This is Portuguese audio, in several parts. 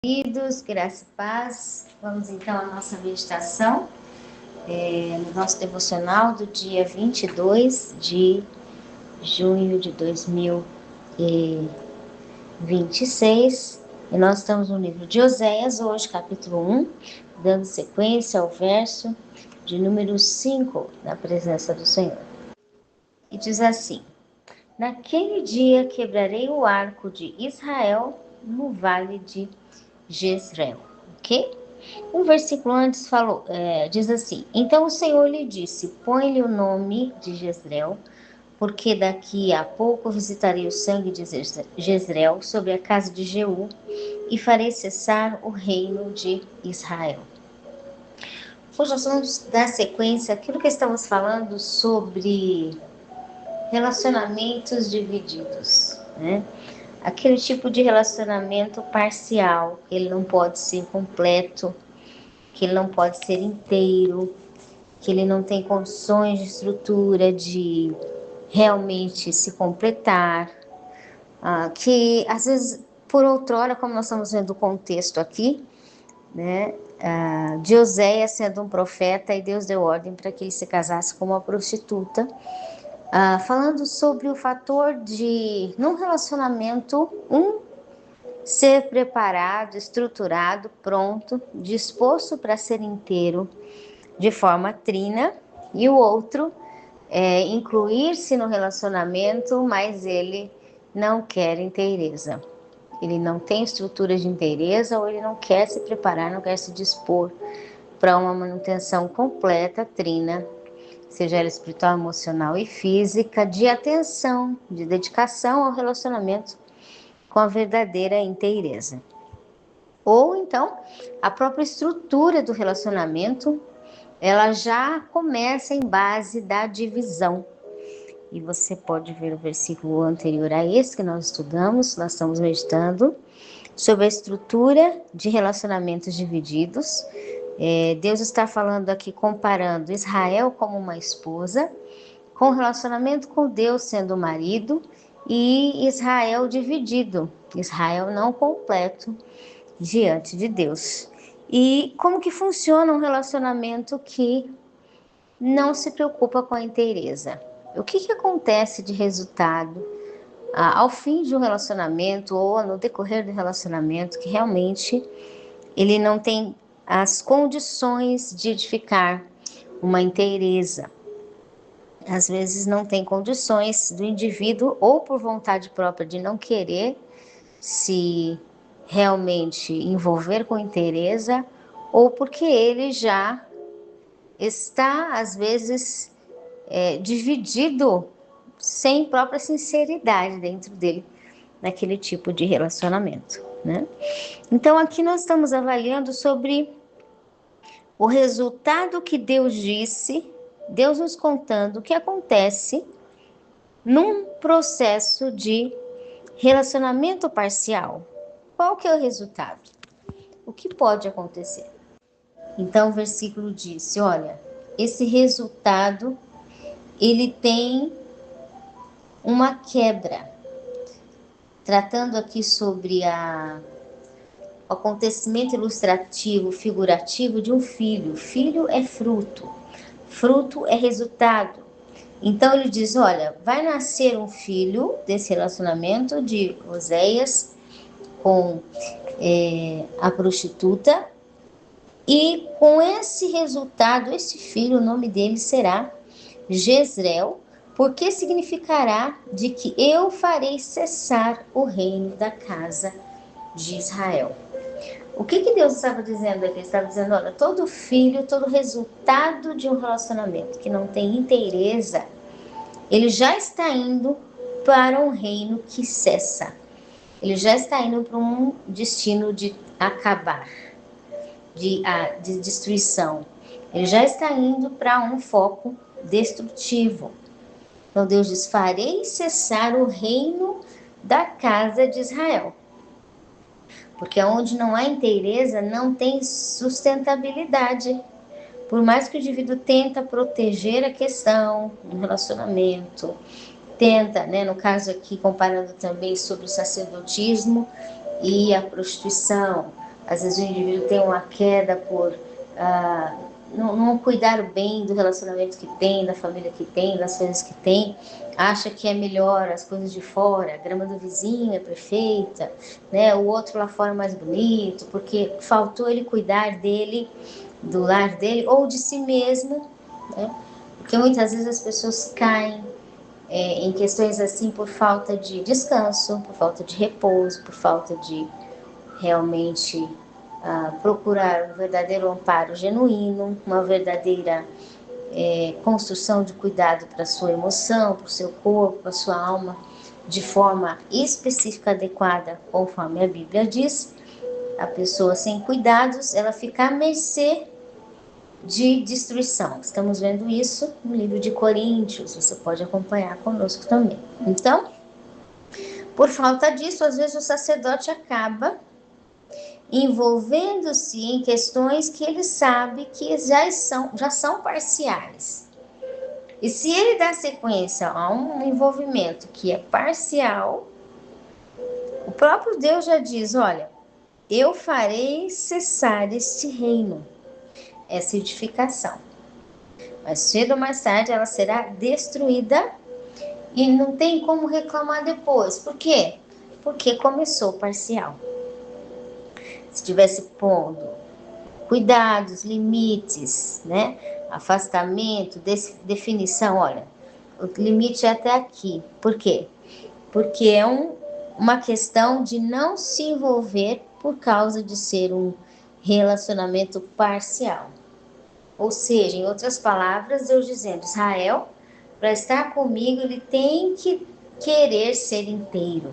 Queridos, graça e paz. Vamos então à nossa meditação, no nosso devocional do dia 22 de junho de 2026. E nós estamos no livro de Oséias, hoje, capítulo 1, dando sequência ao verso de número 5, na presença do Senhor. E diz assim: Naquele dia quebrarei o arco de Israel no vale de Jezreel. Ok? Um versículo antes diz assim: Então o Senhor lhe disse: Põe-lhe o nome de Jezreel, porque daqui a pouco visitarei o sangue de Jezreel sobre a casa de Jeú e farei cessar o reino de Israel. Hoje nós vamos dar sequência àquilo que estamos falando sobre relacionamentos divididos, né? Aquele tipo de relacionamento parcial, que ele não pode ser completo, que ele não pode ser inteiro, que ele não tem condições de estrutura de realmente se completar, que às vezes, por outrora, como nós estamos vendo o contexto aqui, né, de Oséias sendo um profeta, e Deus deu ordem para que ele se casasse com uma prostituta, falando sobre o fator de, num relacionamento, ser preparado, estruturado, pronto, disposto para ser inteiro, de forma trina, e o outro incluir-se no relacionamento, mas ele não quer inteireza. Ele não tem estrutura de inteireza, ou ele não quer se preparar, não quer se dispor para uma manutenção completa, trina, seja ela espiritual, emocional e física, de atenção, de dedicação ao relacionamento com a verdadeira inteireza. Ou então, a própria estrutura do relacionamento, ela já começa em base da divisão. E você pode ver o versículo anterior a esse que nós estudamos, nós estamos meditando sobre a estrutura de relacionamentos divididos. Deus está falando aqui, comparando Israel como uma esposa, com o relacionamento com Deus sendo o marido, e Israel dividido, Israel não completo diante de Deus. E como que funciona um relacionamento que não se preocupa com a inteireza? O que acontece de resultado ao fim de um relacionamento ou no decorrer do relacionamento que realmente ele não tem as condições de edificar uma inteireza? Às vezes não tem condições do indivíduo, ou por vontade própria de não querer se realmente envolver com inteireza, ou porque ele já está, às vezes, dividido sem própria sinceridade dentro dele, naquele tipo de relacionamento, né? Então, aqui nós estamos avaliando sobre o resultado que Deus disse, Deus nos contando o que acontece num processo de relacionamento parcial. Qual que é o resultado? O que pode acontecer? Então, o versículo disse, olha, esse resultado, ele tem uma quebra. Tratando aqui sobre o acontecimento ilustrativo, figurativo de um filho. Filho é fruto, fruto é resultado. Então ele diz, olha, vai nascer um filho desse relacionamento de Oséias com a prostituta, e com esse resultado, esse filho, o nome dele será Jezreel, porque significará de que eu farei cessar o reino da casa de Israel. O que Deus estava dizendo aqui? Ele estava dizendo, olha, todo filho, todo resultado de um relacionamento que não tem inteireza, ele já está indo para um reino que cessa. Ele já está indo para um destino de acabar, de destruição. Ele já está indo para um foco destrutivo. Então Deus diz, farei cessar o reino da casa de Israel. Porque onde não há inteireza, não tem sustentabilidade. Por mais que o indivíduo tenta proteger a questão do relacionamento, tenta, né, no caso aqui, comparando também sobre o sacerdotismo e a prostituição, Às vezes o indivíduo tem uma queda por não cuidar bem do relacionamento que tem, da família que tem, das coisas que tem, acha que é melhor as coisas de fora, a grama do vizinho é perfeita, né? O outro lá fora é mais bonito, porque faltou ele cuidar dele, do lar dele ou de si mesmo, né? Porque muitas vezes as pessoas caem em questões assim por falta de descanso, por falta de repouso, por falta de realmente procurar um verdadeiro amparo genuíno, uma verdadeira construção de cuidado para a sua emoção, para o seu corpo, para a sua alma, de forma específica, adequada, conforme a Bíblia diz. A pessoa sem cuidados, ela fica à mercê de destruição. Estamos vendo isso no livro de Coríntios, você pode acompanhar conosco também. Então, por falta disso, às vezes o sacerdote acaba envolvendo-se em questões que ele sabe que já são parciais. E se ele dá sequência a um envolvimento que é parcial, o próprio Deus já diz, olha, eu farei cessar este reino, essa edificação. Mas cedo ou mais tarde ela será destruída e não tem como reclamar depois. Por quê? Porque começou parcial. Se tivesse pondo cuidados, limites, né? Afastamento, definição, olha, o limite é até aqui. Por quê? Porque é uma questão de não se envolver por causa de ser um relacionamento parcial. Ou seja, em outras palavras, Deus dizendo, Israel, para estar comigo, ele tem que querer ser inteiro.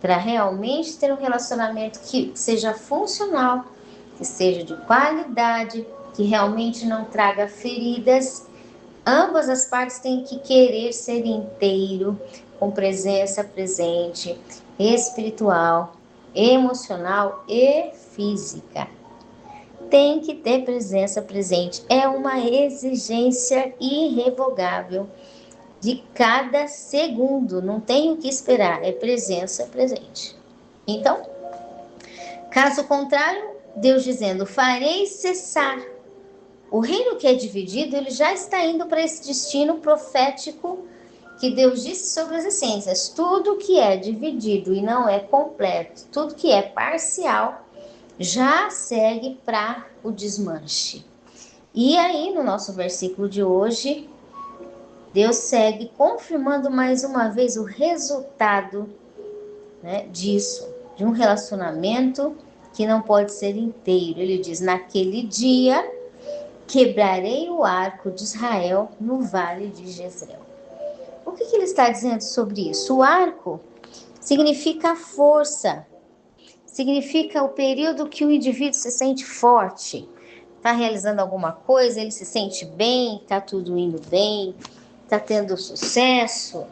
Para realmente ter um relacionamento que seja funcional, que seja de qualidade, que realmente não traga feridas, ambas as partes têm que querer ser inteiro, com presença presente, espiritual, emocional e física. Tem que ter presença presente. É uma exigência irrevogável de cada segundo. Não tem o que esperar, é presença presente. Então, caso contrário, Deus dizendo, farei cessar. O reino que é dividido, ele já está indo para esse destino profético que Deus disse sobre as essências. Tudo que é dividido e não é completo, tudo que é parcial, já segue para o desmanche. E aí, no nosso versículo de hoje, Deus segue confirmando mais uma vez o resultado, né, disso, de um relacionamento que não pode ser inteiro. Ele diz, naquele dia quebrarei o arco de Israel no vale de Jezreel. O que ele está dizendo sobre isso? O arco significa força, significa o período que o indivíduo se sente forte, está realizando alguma coisa, ele se sente bem, está tudo indo bem, está tendo sucesso,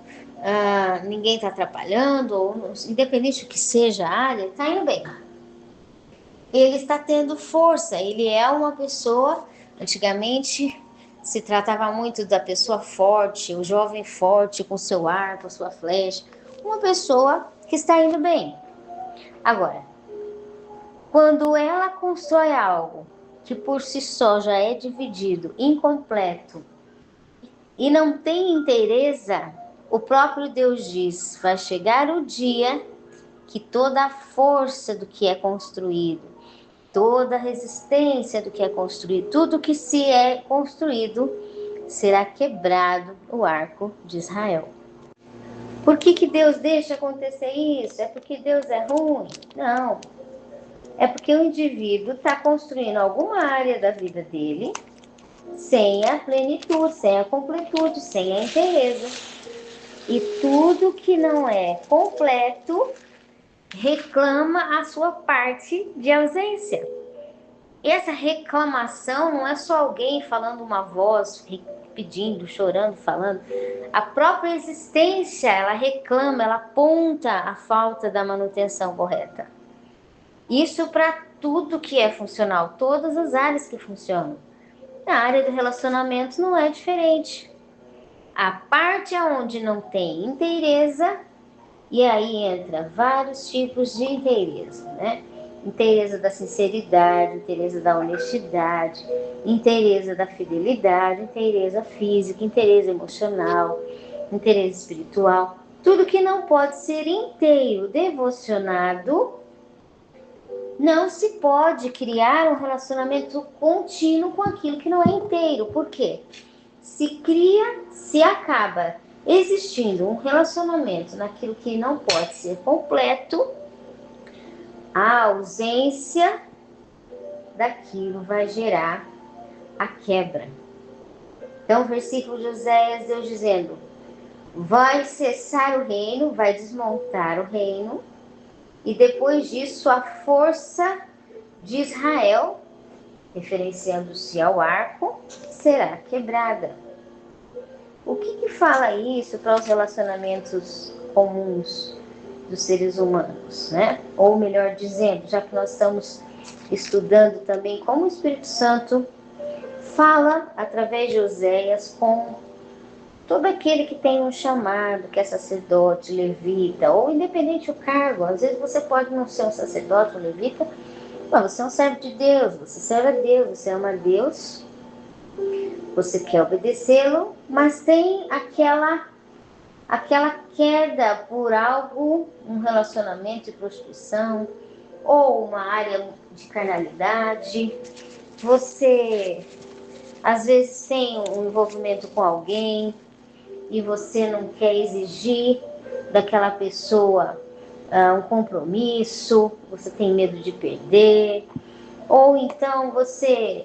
ninguém está atrapalhando, ou, independente do que seja a área, está indo bem. Ele está tendo força, ele é uma pessoa, antigamente se tratava muito da pessoa forte, o jovem forte com seu arco, sua flecha, uma pessoa que está indo bem. Agora, quando ela constrói algo que por si só já é dividido, incompleto, e não tem inteireza, o próprio Deus diz, vai chegar o dia que toda a força do que é construído, toda a resistência do que é construído, tudo que se é construído, será quebrado o arco de Israel. Por que Deus deixa acontecer isso? É porque Deus é ruim? Não. É porque o indivíduo está construindo alguma área da vida dele sem a plenitude, sem a completude, sem a inteireza. E tudo que não é completo reclama a sua parte de ausência. Essa reclamação não é só alguém falando uma voz, pedindo, chorando, falando. A própria existência, ela reclama, ela aponta a falta da manutenção correta. Isso para tudo que é funcional, todas as áreas que funcionam. Na área do relacionamento não é diferente. A parte onde não tem inteireza, e aí entra vários tipos de inteireza, né? inteireza da sinceridade, inteireza da honestidade, inteireza da fidelidade, inteireza física, inteireza emocional, inteireza espiritual. Tudo que não pode ser inteiro, devocionado, não se pode criar um relacionamento contínuo com aquilo que não é inteiro. Por quê? Se cria, se acaba existindo um relacionamento naquilo que não pode ser completo, a ausência daquilo vai gerar a quebra. Então, o versículo de Oséias, Deus dizendo, vai cessar o reino, vai desmontar o reino, e depois disso a força de Israel, referenciando-se ao arco, será quebrada. O que fala isso para os relacionamentos comuns dos seres humanos, né? Ou melhor dizendo, já que nós estamos estudando também como o Espírito Santo fala através de Oséias com todo aquele que tem um chamado, que é sacerdote, levita, ou independente do cargo. Às vezes você pode não ser um sacerdote ou levita, mas você é um servo de Deus, você serve a Deus, você ama a Deus, você quer obedecê-lo, mas tem aquela queda por algo, um relacionamento de prostituição, ou uma área de carnalidade. Você, às vezes, tem um envolvimento com alguém e você não quer exigir daquela pessoa um compromisso, você tem medo de perder, ou então você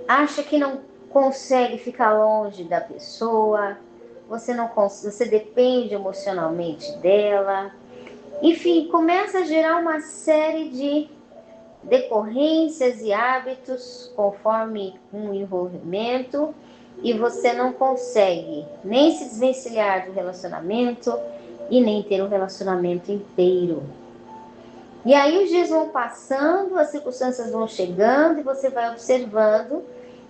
acha que não consegue ficar longe da pessoa, você depende emocionalmente dela. Enfim, começa a gerar uma série de decorrências e hábitos conforme um envolvimento, e você não consegue nem se desvencilhar do relacionamento e nem ter um relacionamento inteiro. E aí os dias vão passando, as circunstâncias vão chegando e você vai observando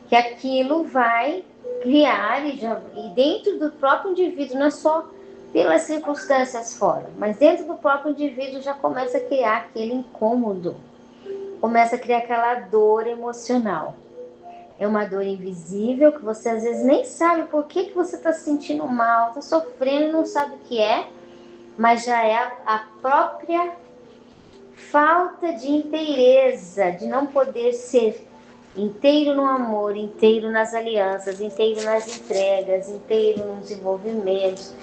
que aquilo vai criar, e dentro do próprio indivíduo, não é só pelas circunstâncias fora, mas dentro do próprio indivíduo já começa a criar aquele incômodo, começa a criar aquela dor emocional. É uma dor invisível que você às vezes nem sabe por que você está se sentindo mal, está sofrendo, não sabe o que é, mas já é a própria falta de inteireza, de não poder ser inteiro no amor, inteiro nas alianças, inteiro nas entregas, inteiro nos envolvimentos,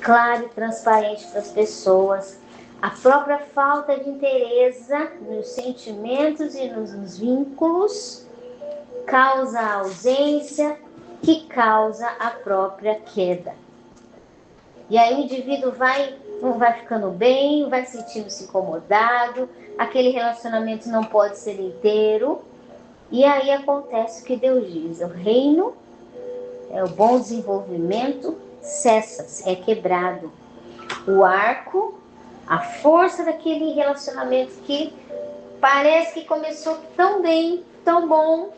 claro e transparente para as pessoas. A própria falta de inteireza nos sentimentos e nos vínculos causa a ausência, que causa a própria queda. E aí o indivíduo não vai ficando bem, vai sentindo-se incomodado, aquele relacionamento não pode ser inteiro. E aí acontece o que Deus diz, o reino, o bom desenvolvimento cessa, é quebrado. O arco, a força daquele relacionamento que parece que começou tão bem, tão bom,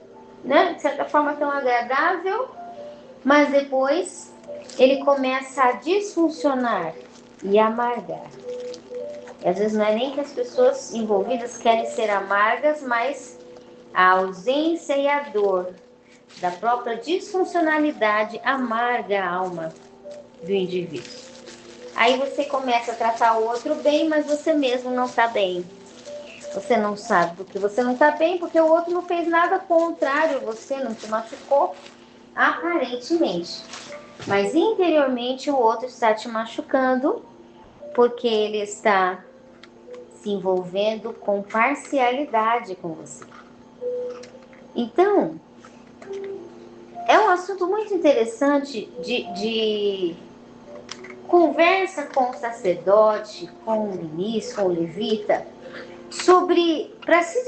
né? De certa forma tão agradável, mas depois ele começa a disfuncionar e amargar. E às vezes não é nem que as pessoas envolvidas querem ser amargas, mas a ausência e a dor da própria disfuncionalidade amarga a alma do indivíduo. Aí você começa a tratar o outro bem, mas você mesmo não está bem. Você não sabe porque você não está bem, porque o outro não fez nada contrário, você não te machucou, aparentemente. Mas interiormente o outro está te machucando, porque ele está se envolvendo com parcialidade com você. Então, é um assunto muito interessante de conversa com o sacerdote, com o ministro, com o levita, sobre, para se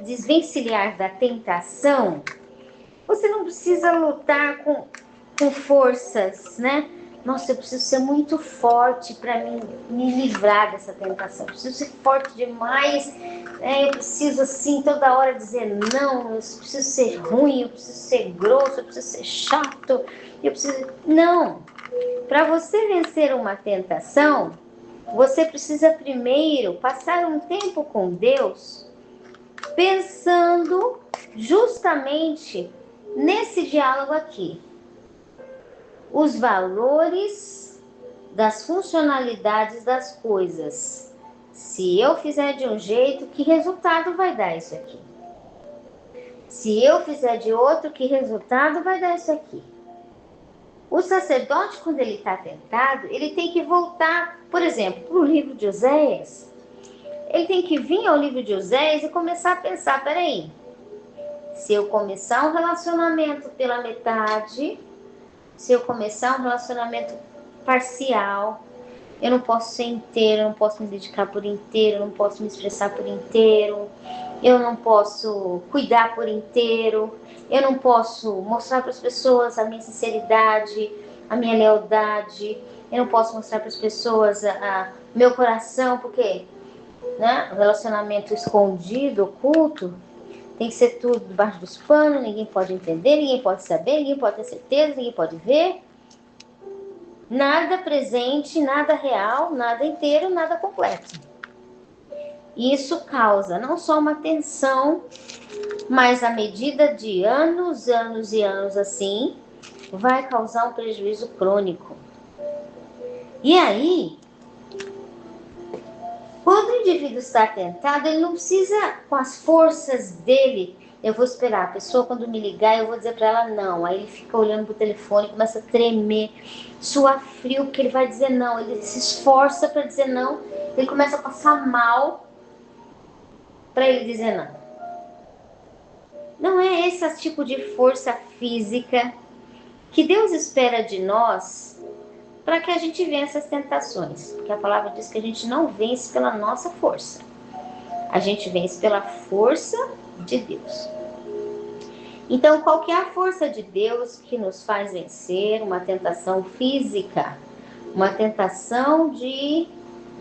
desvencilhar da tentação, você não precisa lutar com forças, né? Nossa, eu preciso ser muito forte para me livrar dessa tentação. Eu preciso ser forte demais. Eu preciso, assim, toda hora dizer não. Eu preciso ser ruim, eu preciso ser grosso, eu preciso ser chato. Eu preciso... Não. Para você vencer uma tentação, Você precisa primeiro passar um tempo com Deus, pensando justamente nesse diálogo aqui. Os valores das funcionalidades das coisas. Se eu fizer de um jeito, que resultado vai dar isso aqui? Se eu fizer de outro, que resultado vai dar isso aqui? O sacerdote, quando ele está tentado, ele tem que voltar, por exemplo, para o livro de Oséias. Ele tem que vir ao livro de Oséias e começar a pensar, peraí, se eu começar um relacionamento pela metade, se eu começar um relacionamento parcial, eu não posso ser inteiro, eu não posso me dedicar por inteiro, eu não posso me expressar por inteiro, eu não posso cuidar por inteiro, eu não posso mostrar para as pessoas a minha sinceridade, a minha lealdade, eu não posso mostrar para as pessoas meu coração, porque né, o relacionamento escondido, oculto, tem que ser tudo debaixo dos panos, ninguém pode entender, ninguém pode saber, ninguém pode ter certeza, ninguém pode ver. Nada presente, nada real, nada inteiro, nada completo. Isso causa não só uma tensão, mas à medida de anos, anos e anos assim, vai causar um prejuízo crônico. E aí, quando o indivíduo está tentado, ele não precisa, com as forças dele, eu vou esperar a pessoa quando me ligar, eu vou dizer para ela não. Aí ele fica olhando pro telefone, começa a tremer, suar frio, porque ele vai dizer não. Ele se esforça para dizer não, ele começa a passar mal para ele dizer não. Não é esse tipo de força física que Deus espera de nós para que a gente vença as tentações. Porque a palavra diz que a gente não vence pela nossa força. A gente vence pela força de Deus. Então, qual que é a força de Deus que nos faz vencer uma tentação física? Uma tentação de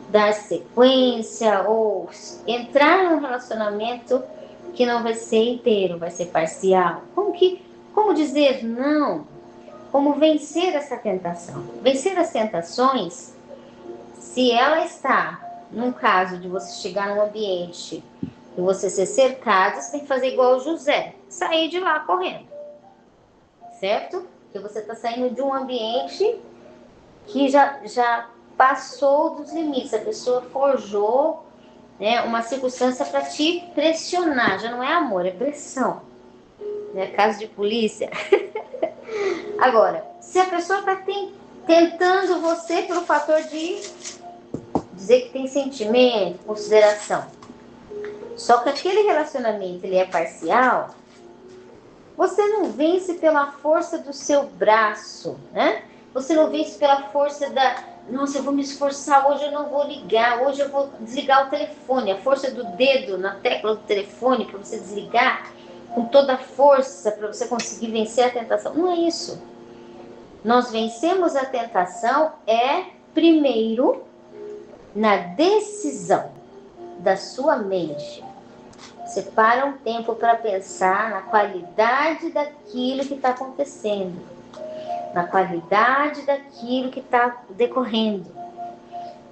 dar sequência ou entrar num relacionamento que não vai ser inteiro, vai ser parcial. Como dizer não? Como vencer essa tentação? Vencer as tentações, se ela está, num caso de você chegar num ambiente e você ser cercado, você tem que fazer igual o José, sair de lá correndo, certo? Porque você está saindo de um ambiente que já passou dos limites, a pessoa forjou, né, uma circunstância para te pressionar, já não é amor, é pressão, né? Caso de polícia. Agora, se a pessoa está tentando você pelo fator de dizer que tem sentimento, consideração, só que aquele relacionamento ele é parcial, você não vence pela força do seu braço, né? Você não vence pela força nossa, eu vou me esforçar, hoje eu não vou ligar, hoje eu vou desligar o telefone, a força do dedo na tecla do telefone para você desligar com toda a força para você conseguir vencer a tentação. Não é isso. Nós vencemos a tentação primeiro na decisão da sua mente. Você para um tempo para pensar na qualidade daquilo que está acontecendo, na qualidade daquilo que está decorrendo.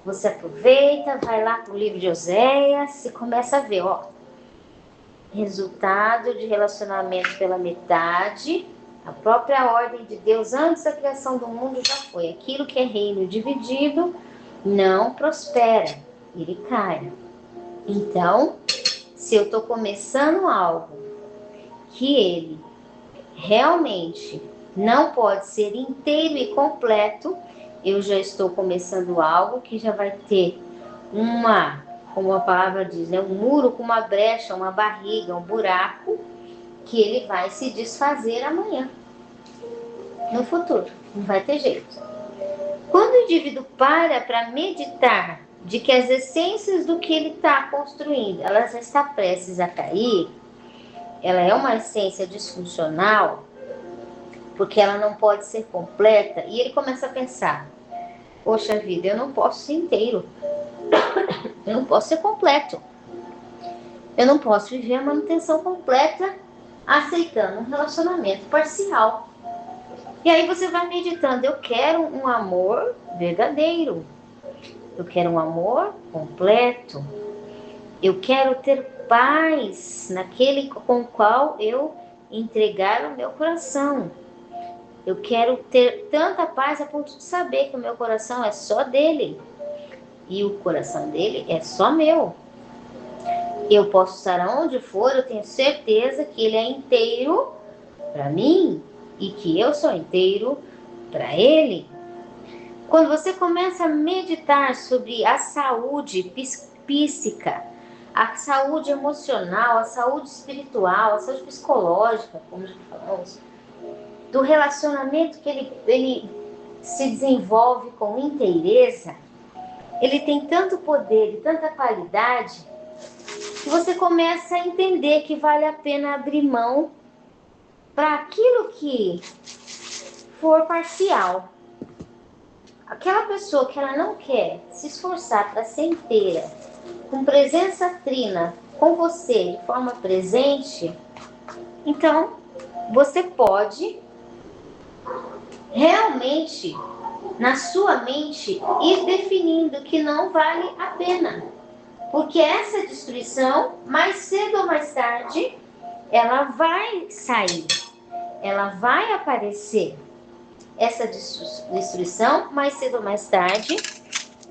Você aproveita, vai lá para o livro de Oséias e começa a ver, resultado de relacionamento pela metade. A própria ordem de Deus antes da criação do mundo já foi. Aquilo que é reino dividido não prospera, ele cai. Então, se eu estou começando algo que ele realmente não pode ser inteiro e completo, eu já estou começando algo que já vai ter como a palavra diz, né, um muro com uma brecha, uma barriga, um buraco, que ele vai se desfazer amanhã, no futuro, não vai ter jeito. Quando o indivíduo para meditar de que as essências do que ele está construindo, ela já está prestes a cair, ela é uma essência disfuncional, porque ela não pode ser completa, e ele começa a pensar, poxa vida, eu não posso ser inteiro, eu não posso ser completo, eu não posso viver a manutenção completa aceitando um relacionamento parcial. E aí você vai meditando, eu quero um amor verdadeiro, Eu quero um amor completo. Eu quero ter paz naquele com o qual eu entregar o meu coração. Eu quero ter tanta paz a ponto de saber que o meu coração é só dele e o coração dele é só meu. Eu posso estar aonde for, eu tenho certeza que ele é inteiro para mim e que eu sou inteiro para ele. Quando você começa a meditar sobre a saúde psíquica, a saúde emocional, a saúde espiritual, a saúde psicológica, como já falamos, do relacionamento que ele se desenvolve com inteireza, ele tem tanto poder e tanta qualidade que você começa a entender que vale a pena abrir mão para aquilo que for parcial. Aquela pessoa que ela não quer se esforçar para ser inteira, com presença trina com você de forma presente, então você pode realmente, na sua mente, ir definindo que não vale a pena. Porque essa destruição, mais cedo ou mais tarde, ela vai sair, ela vai aparecer. Essa destruição, mais cedo ou mais tarde,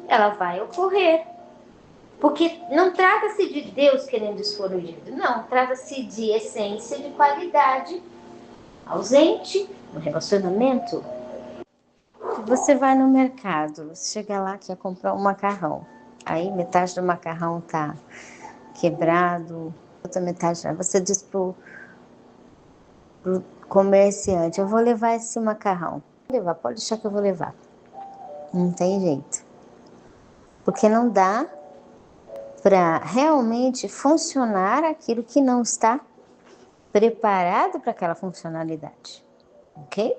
ela vai ocorrer. Porque não trata-se de Deus querendo expor o indivíduo, não, trata-se de essência, de qualidade ausente no relacionamento. Você vai no mercado, você chega lá, quer comprar um macarrão. Aí metade do macarrão tá quebrado, outra metade não. Você diz pro comerciante, eu vou levar esse macarrão. Vou levar, pode deixar que eu vou levar. Não tem jeito. Porque não dá para realmente funcionar aquilo que não está preparado para aquela funcionalidade. Ok?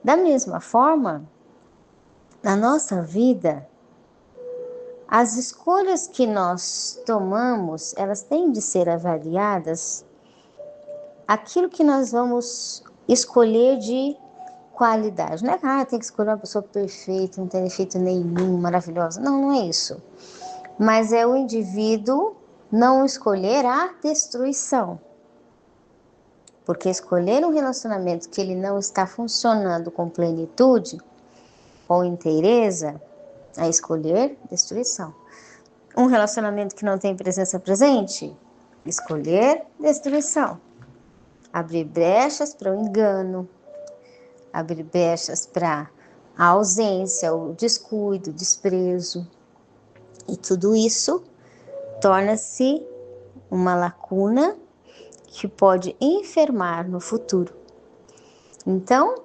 Da mesma forma, na nossa vida, as escolhas que nós tomamos, elas têm de ser avaliadas aquilo que nós vamos escolher de qualidade. Não é que tem que escolher uma pessoa perfeita, não tem defeito nenhum, maravilhosa. Não, não é isso. Mas é o indivíduo não escolher a destruição. Porque escolher um relacionamento que ele não está funcionando com plenitude, com inteireza, é escolher destruição. Um relacionamento que não tem presença presente, escolher destruição. Abrir brechas para o engano, abrir brechas para a ausência, o descuido, o desprezo. E tudo isso torna-se uma lacuna que pode enfermar no futuro. Então,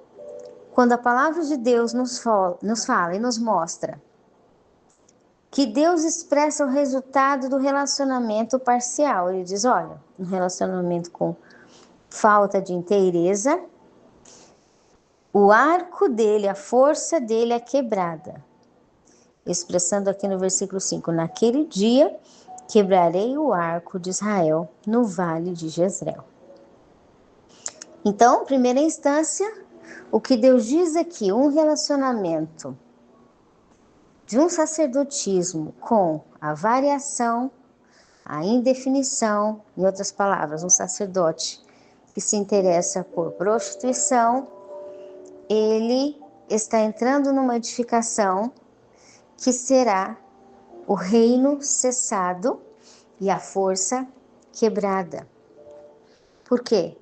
quando a palavra de Deus nos fala e nos mostra que Deus expressa o resultado do relacionamento parcial, ele diz, olha, um relacionamento com falta de inteireza, o arco dele, a força dele é quebrada. Expressando aqui no versículo 5, naquele dia quebrarei o arco de Israel no vale de Jezreel. Então, em primeira instância, o que Deus diz aqui, um relacionamento de um sacerdotismo com a variação, a indefinição, em outras palavras, um sacerdote que se interessa por prostituição, ele está entrando numa edificação que será o reino cessado e a força quebrada. Por quê?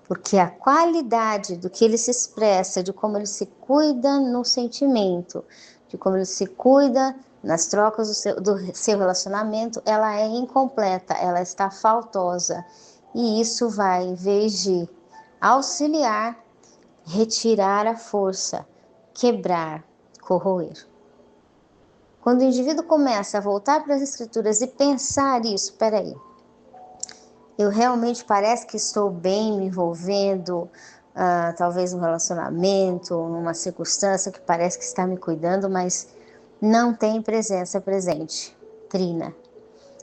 Porque a qualidade do que ele se expressa, de como ele se cuida no sentimento, de como ele se cuida nas trocas do seu relacionamento, ela é incompleta, ela está faltosa. E isso vai, em vez de auxiliar, retirar a força, quebrar, corroer. Quando o indivíduo começa a voltar para as escrituras e pensar isso, peraí, eu realmente parece que estou bem me envolvendo, talvez num relacionamento, numa circunstância que parece que está me cuidando, mas não tem presença presente, trina.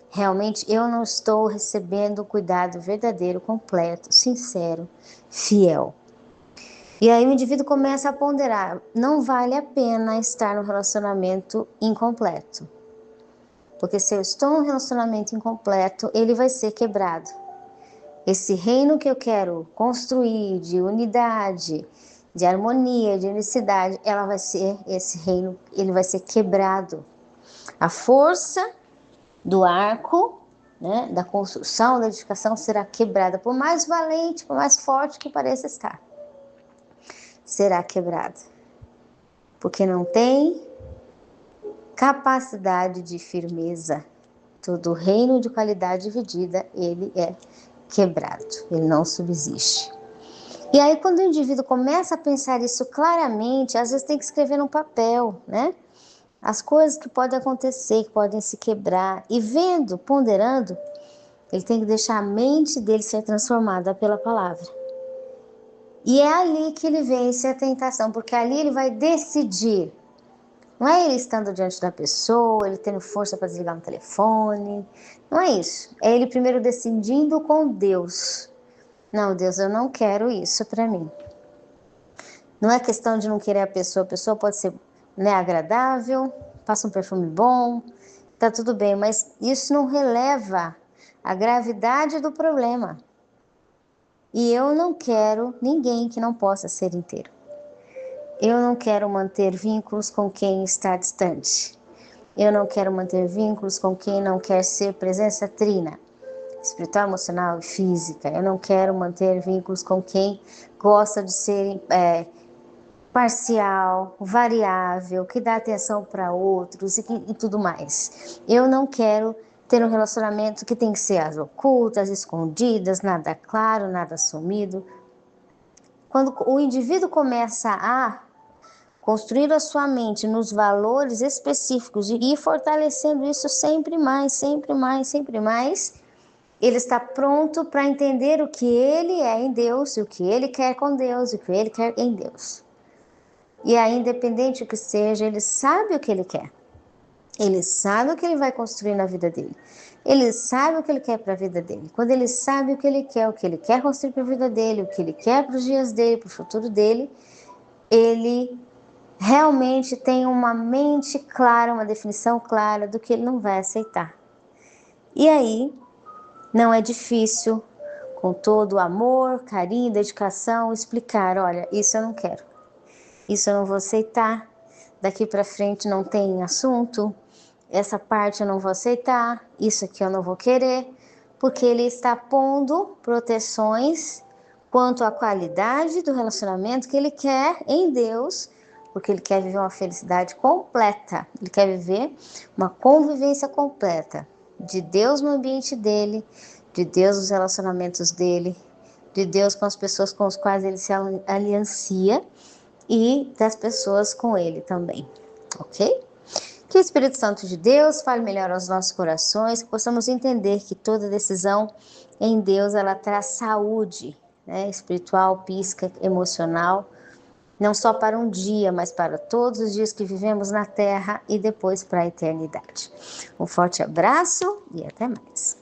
Realmente eu não estou recebendo o cuidado verdadeiro, completo, sincero, fiel. E aí o indivíduo começa a ponderar, não vale a pena estar no relacionamento incompleto. Porque se eu estou num relacionamento incompleto, ele vai ser quebrado. Esse reino que eu quero construir de unidade, de harmonia, de unicidade, esse reino, ele vai ser quebrado. A força do arco, né, da construção, da edificação será quebrada, por mais valente, por mais forte que pareça estar, será quebrada, porque não tem capacidade de firmeza. Todo reino de qualidade dividida, ele é quebrado, ele não subsiste. E aí, quando o indivíduo começa a pensar isso claramente, às vezes tem que escrever no papel, né? As coisas que podem acontecer, que podem se quebrar, e vendo, ponderando, ele tem que deixar a mente dele ser transformada pela palavra. E é ali que ele vence a tentação, porque ali ele vai decidir. Não é ele estando diante da pessoa, ele tendo força para desligar um telefone. Não é isso. É ele primeiro decidindo com Deus. Não, Deus, eu não quero isso para mim. Não é questão de não querer a pessoa pode ser, né, agradável, passa um perfume bom, tá tudo bem, mas isso não releva a gravidade do problema. E eu não quero ninguém que não possa ser inteiro. Eu não quero manter vínculos com quem está distante. Eu não quero manter vínculos com quem não quer ser presença trina, espiritual, emocional e física. Eu não quero manter vínculos com quem gosta de ser parcial, variável, que dá atenção para outros e tudo mais. Eu não quero ter um relacionamento que tem que ser às ocultas, escondidas, nada claro, nada assumido. Quando o indivíduo começa a construir a sua mente nos valores específicos e ir fortalecendo isso sempre mais, sempre mais, sempre mais, ele está pronto para entender o que ele é em Deus, o que ele quer com Deus, o que ele quer em Deus. E aí, independente do que seja, ele sabe o que ele quer. Ele sabe o que ele vai construir na vida dele. Ele sabe o que ele quer para a vida dele. Quando ele sabe o que ele quer construir para a vida dele, o que ele quer para os dias dele, para o futuro dele, ele realmente tem uma mente clara, uma definição clara do que ele não vai aceitar. E aí, não é difícil, com todo o amor, carinho, dedicação, explicar, olha, isso eu não quero. Isso eu não vou aceitar. Daqui para frente não tem assunto. Essa parte eu não vou aceitar. Isso aqui eu não vou querer, porque ele está pondo proteções quanto à qualidade do relacionamento que ele quer em Deus, porque ele quer viver uma felicidade completa. Ele quer viver uma convivência completa de Deus no ambiente dele, de Deus nos relacionamentos dele, de Deus com as pessoas com as quais ele se aliancia e das pessoas com ele também, ok? Que o Espírito Santo de Deus fale melhor aos nossos corações, que possamos entender que toda decisão em Deus, ela traz saúde, né? Espiritual, psíquica, emocional, não só para um dia, mas para todos os dias que vivemos na Terra e depois para a eternidade. Um forte abraço e até mais.